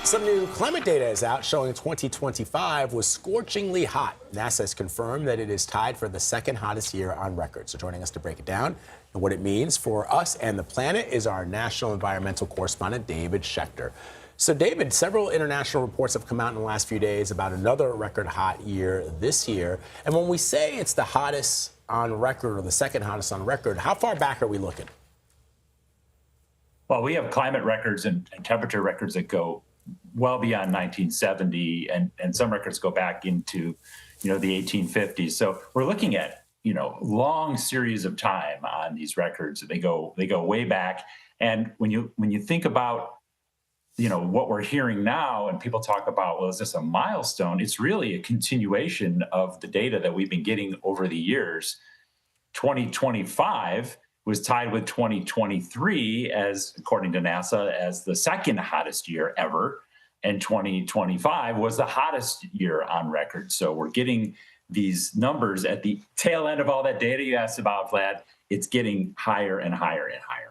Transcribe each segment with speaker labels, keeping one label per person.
Speaker 1: Some new climate data is out showing 2025 was scorchingly hot. NASA has confirmed that it is tied for the second hottest year on record. So joining us to break it down and what it means for us and the planet is our national environmental correspondent, David Schechter. So David, several international reports have come out in the last few days about another record hot year this year. And when we say it's the hottest on record or the second hottest on record, how far back are we looking?
Speaker 2: Well, we have climate records and temperature records that go well beyond 1970, and some records go back into, the 1850s. So we're looking at, long series of time on these records. They go way back. And when you think about, what we're hearing now, and people talk about, well, is this a milestone? It's really a continuation of the data that we've been getting over the years. 2025 was tied with 2023 as, according to NASA, as the second hottest year ever. And 2025 was the hottest year on record. So we're getting these numbers at the tail end of all that data you asked about, Vlad. It's getting higher and higher and higher.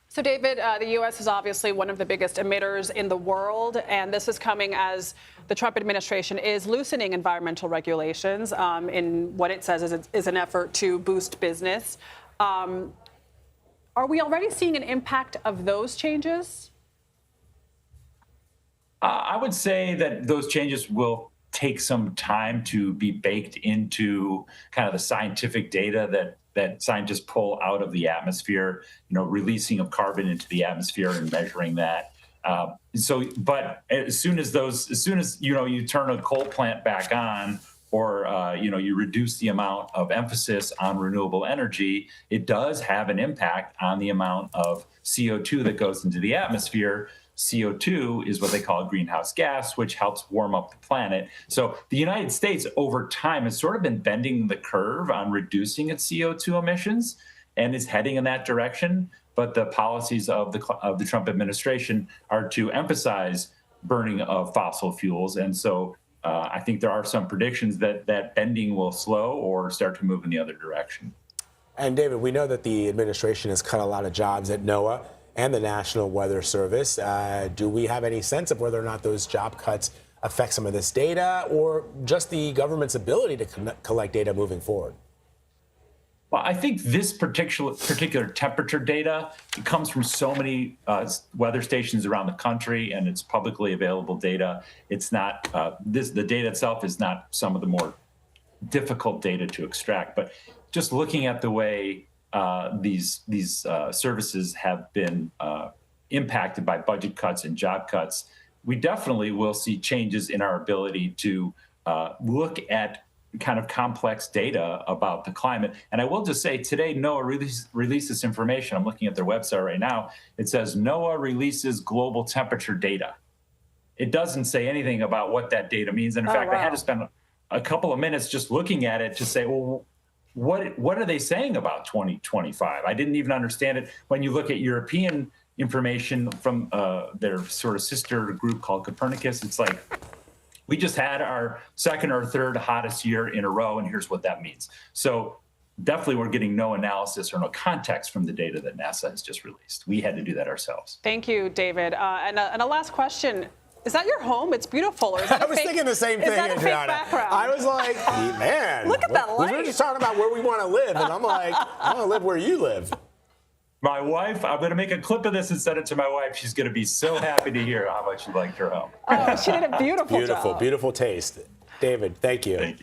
Speaker 3: So, David, the U.S. is obviously one of the biggest emitters in the world, and this is coming as the Trump administration is loosening environmental regulations in what it says is an effort to boost business. Are we already seeing an impact of those changes?
Speaker 2: I would say that those changes will take some time to be baked into kind of the scientific data that scientists pull out of the atmosphere, releasing of carbon into the atmosphere and measuring that. But as soon as you turn a coal plant back on, or you reduce the amount of emphasis on renewable energy, it does have an impact on the amount of CO2 that goes into the atmosphere. CO2 is what they call a greenhouse gas, which helps warm up the planet. So the United States over time has sort of been bending the curve on reducing its CO2 emissions and is heading in that direction. But the policies of the Trump administration are to emphasize burning of fossil fuels. And so I think there are some predictions that bending will slow or start to move in the other direction.
Speaker 1: And David, we know that the administration has cut a lot of jobs at NOAA and the National Weather Service. Do we have any sense of whether or not those job cuts affect some of this data or just the government's ability to collect data moving forward?
Speaker 2: Well, I think this particular temperature data, it comes from so many weather stations around the country, and it's publicly available data. It's not the data itself is not some of the more difficult data to extract, but just looking at the way these services have been impacted by budget cuts and job cuts, we definitely will see changes in our ability to look at kind of complex data about the climate. And I will just say today, NOAA released this information. I'm looking at their website right now. It says NOAA releases global temperature data. It doesn't say anything about what that data means. And in fact, I had to spend a couple of minutes just looking at it to say, well, what are they saying about 2025? I didn't even understand it. When you look at European information from their sort of sister group called Copernicus, it's like, we just had our second or third hottest year in a row, and here's what that means. So definitely we're getting no analysis or no context from the data that NASA has just released. We had to do that ourselves.
Speaker 3: Thank you, David. And a last question. Is that your home? It's beautiful. Or is that
Speaker 1: I was thinking the same thing,
Speaker 3: Adriana. Is that a fake background?
Speaker 1: I was like, man.
Speaker 3: Look at that light.
Speaker 1: We were just talking about where we want to live, and I'm like, I want to live where you live.
Speaker 2: My wife, I'm going to make a clip of this and send it to my wife. She's going to be so happy to hear how much you liked her home.
Speaker 3: Oh, she did a beautiful job.
Speaker 1: Beautiful taste. David, thank you.
Speaker 2: Thank you.